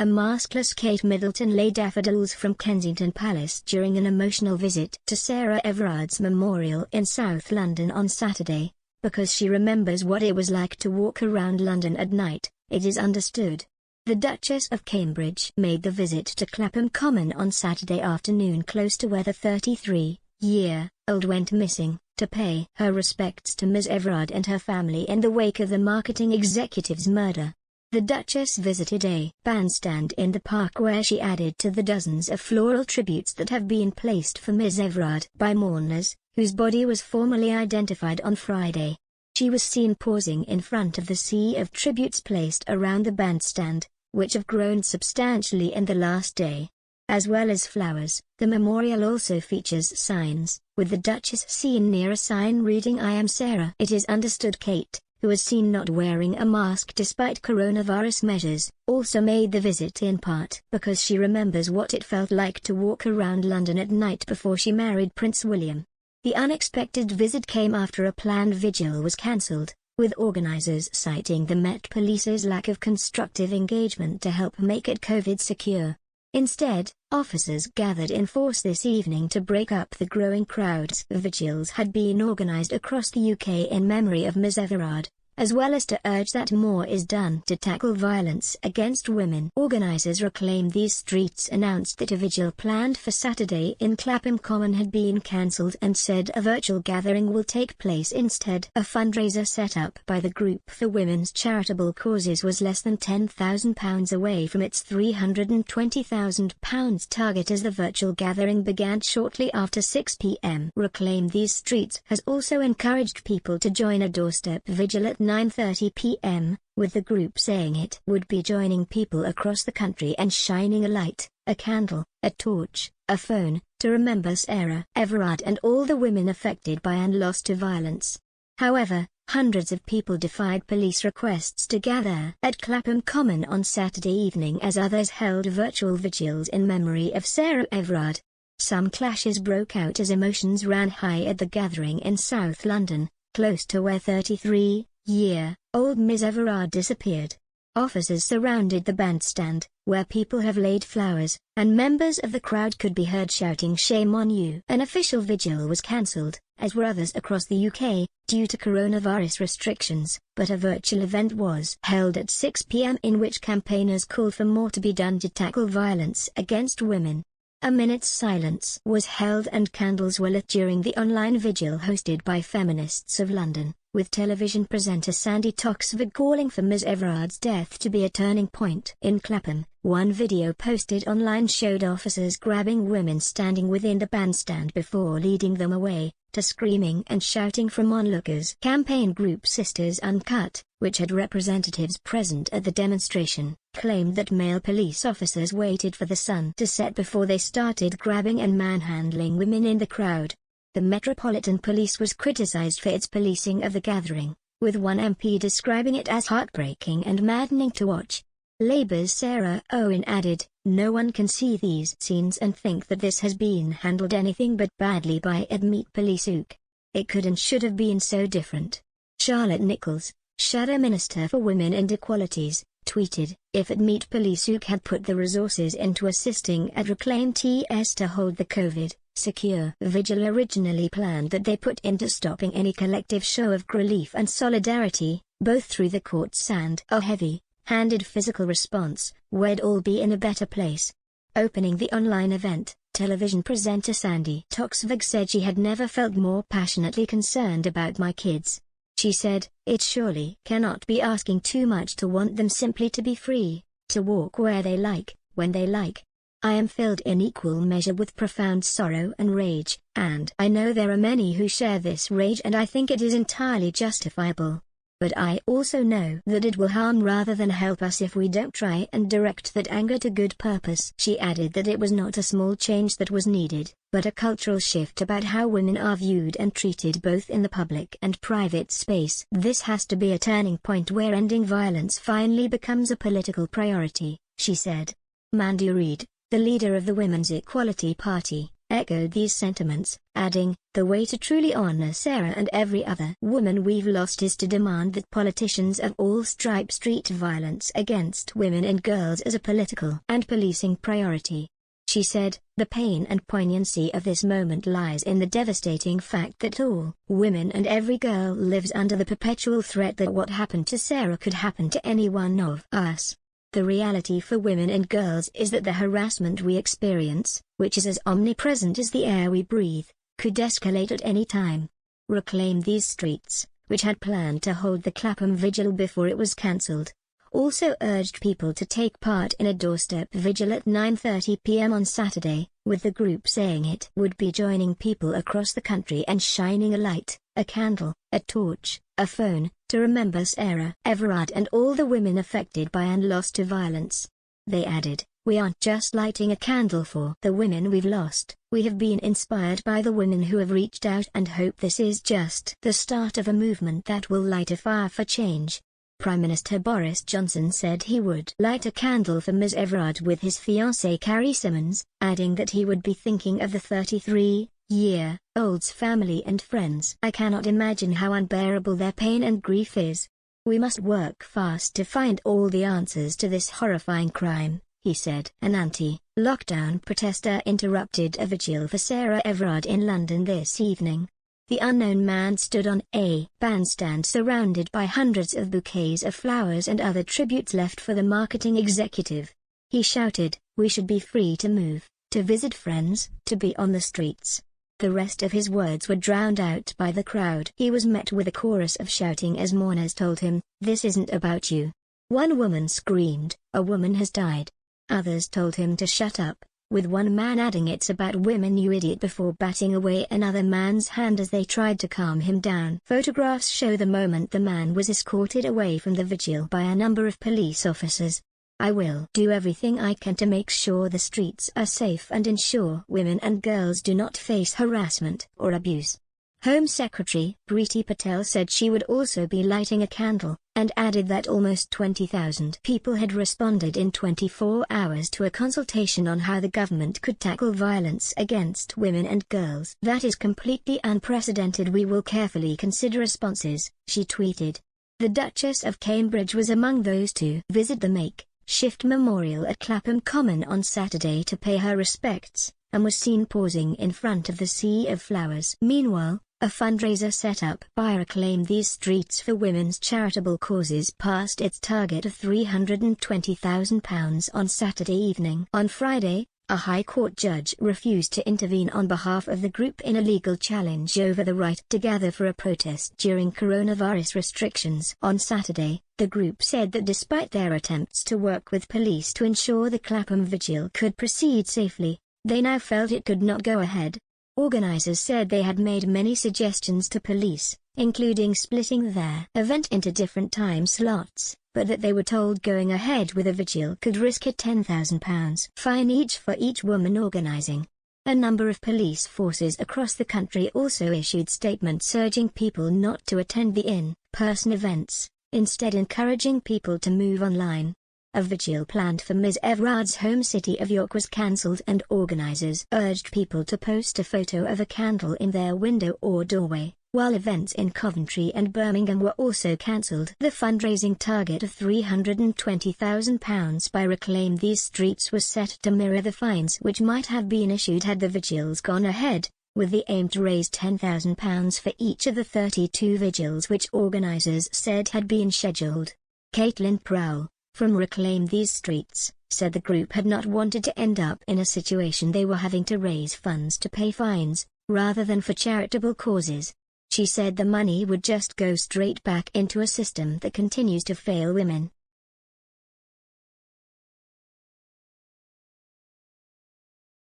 A maskless Kate Middleton laid daffodils from Kensington Palace during an emotional visit to Sarah Everard's memorial in South London on Saturday, because she remembers what it was like to walk around London at night, it is understood. The Duchess of Cambridge made the visit to Clapham Common on Saturday afternoon close to where the 33-year-old went missing, to pay her respects to Ms Everard and her family in the wake of the marketing executive's murder. The Duchess visited a bandstand in the park where she added to the dozens of floral tributes that have been placed for Ms Everard by mourners, whose body was formally identified on Friday. She was seen pausing in front of the sea of tributes placed around the bandstand, which have grown substantially in the last day. As well as flowers, the memorial also features signs, with the Duchess seen near a sign reading "I am Sarah." It is understood Kate, who was seen not wearing a mask despite coronavirus measures, also made the visit in part because she remembers what it felt like to walk around London at night before she married Prince William. The unexpected visit came after a planned vigil was cancelled, with organisers citing the Met Police's lack of constructive engagement to help make it COVID secure. Instead, officers gathered in force this evening to break up the growing crowds. Vigils had been organised across the UK in memory of Ms Everard, as well as to urge that more is done to tackle violence against women. Organisers reclaimed these streets announced that a vigil planned for Saturday in Clapham Common had been cancelled and said a virtual gathering will take place instead. A fundraiser set up by the group for women's charitable causes was less than £10,000 away from its £320,000 target as the virtual gathering began shortly after 6 p.m. Reclaim These Streets has also encouraged people to join a doorstep vigil at 9:30 p.m., with the group saying it would be joining people across the country and shining a light, a candle, a torch, a phone, to remember Sarah Everard and all the women affected by and lost to violence. However, hundreds of people defied police requests to gather at Clapham Common on Saturday evening as others held virtual vigils in memory of Sarah Everard. Some clashes broke out as emotions ran high at the gathering in South London, close to where 33-year-old Ms Everard disappeared. Officers surrounded the bandstand, where people have laid flowers, and members of the crowd could be heard shouting "Shame on you." An official vigil was cancelled, as were others across the UK, due to coronavirus restrictions, but a virtual event was held at 6 p.m. in which campaigners called for more to be done to tackle violence against women. A minute's silence was held and candles were lit during the online vigil hosted by Feminists of London, with television presenter Sandy Toksvig calling for Ms Everard's death to be a turning point. In Clapham, one video posted online showed officers grabbing women standing within the bandstand before leading them away, to screaming and shouting from onlookers. Campaign group Sisters Uncut, which had representatives present at the demonstration, claimed that male police officers waited for the sun to set before they started grabbing and manhandling women in the crowd. The Metropolitan Police was criticised for its policing of the gathering, with one MP describing it as heartbreaking and maddening to watch. Labour's Sarah Owen added, "No one can see these scenes and think that this has been handled anything but badly by Meet Police UK. It could and should have been so different." Charlotte Nichols, Shadow Minister for Women and Equalities, tweeted, "If Meet Police UK had put the resources into assisting at Reclaim TS to hold the COVID secure vigil originally planned that they put into stopping any collective show of relief and solidarity, both through the courts and a heavy-handed physical response, we'd all be in a better place." Opening the online event, television presenter Sandy Toksvig said she had never felt more passionately concerned about my kids. She said, "It surely cannot be asking too much to want them simply to be free, to walk where they like, when they like. I am filled in equal measure with profound sorrow and rage, and I know there are many who share this rage and I think it is entirely justifiable. But I also know that it will harm rather than help us if we don't try and direct that anger to good purpose." She added that it was not a small change that was needed, but a cultural shift about how women are viewed and treated both in the public and private space. "This has to be a turning point where ending violence finally becomes a political priority," she said. Mandy Reid, the leader of the Women's Equality Party, echoed these sentiments, adding, "The way to truly honor Sarah and every other woman we've lost is to demand that politicians of all stripes treat violence against women and girls as a political and policing priority." She said, "The pain and poignancy of this moment lies in the devastating fact that all women and every girl lives under the perpetual threat that what happened to Sarah could happen to any one of us. The reality for women and girls is that the harassment we experience, which is as omnipresent as the air we breathe, could escalate at any time." Reclaim These Streets, which had planned to hold the Clapham Vigil before it was cancelled, also urged people to take part in a doorstep vigil at 9:30 p.m. on Saturday, with the group saying it would be joining people across the country and shining a light, a candle, a torch, a phone, to remember Sarah Everard and all the women affected by and lost to violence. They added, "We aren't just lighting a candle for the women we've lost, we have been inspired by the women who have reached out and hope this is just the start of a movement that will light a fire for change." Prime Minister Boris Johnson said he would light a candle for Ms Everard with his fiancée Carrie Symonds, adding that he would be thinking of the 33-year-old's family and friends. "I cannot imagine how unbearable their pain and grief is. We must work fast to find all the answers to this horrifying crime," he said. An anti-lockdown protester interrupted a vigil for Sarah Everard in London this evening. The unknown man stood on a bandstand surrounded by hundreds of bouquets of flowers and other tributes left for the marketing executive. He shouted, "We should be free to move, to visit friends, to be on the streets." The rest of his words were drowned out by the crowd. He was met with a chorus of shouting as mourners told him, "This isn't about you." One woman screamed, "A woman has died." Others told him to shut up, with one man adding, "It's about women, you idiot," before batting away another man's hand as they tried to calm him down. Photographs show the moment the man was escorted away from the vigil by a number of police officers. "I will do everything I can to make sure the streets are safe and ensure women and girls do not face harassment or abuse." Home Secretary Priti Patel said she would also be lighting a candle, and added that almost 20,000 people had responded in 24 hours to a consultation on how the government could tackle violence against women and girls. "That is completely unprecedented. We will carefully consider responses," she tweeted. The Duchess of Cambridge was among those to visit the makeshift memorial at Clapham Common on Saturday to pay her respects, and was seen pausing in front of the sea of flowers. Meanwhile, a fundraiser set up by Reclaim These Streets for women's charitable causes passed its target of £320,000 on Saturday evening. On Friday, a High Court judge refused to intervene on behalf of the group in a legal challenge over the right to gather for a protest during coronavirus restrictions. On Saturday, the group said that despite their attempts to work with police to ensure the Clapham Vigil could proceed safely, they now felt it could not go ahead. Organizers said they had made many suggestions to police, including splitting their event into different time slots, but that they were told going ahead with a vigil could risk a £10,000 fine each for each woman organizing. A number of police forces across the country also issued statements urging people not to attend the in-person events, instead encouraging people to move online. A vigil planned for Ms Everard's home city of York was cancelled, and organisers urged people to post a photo of a candle in their window or doorway, while events in Coventry and Birmingham were also cancelled. The fundraising target of £320,000 by Reclaim These Streets was set to mirror the fines which might have been issued had the vigils gone ahead, with the aim to raise £10,000 for each of the 32 vigils which organisers said had been scheduled. Caitlin Prowl, from Reclaim These Streets, said the group had not wanted to end up in a situation they were having to raise funds to pay fines, rather than for charitable causes. She said the money would just go straight back into a system that continues to fail women.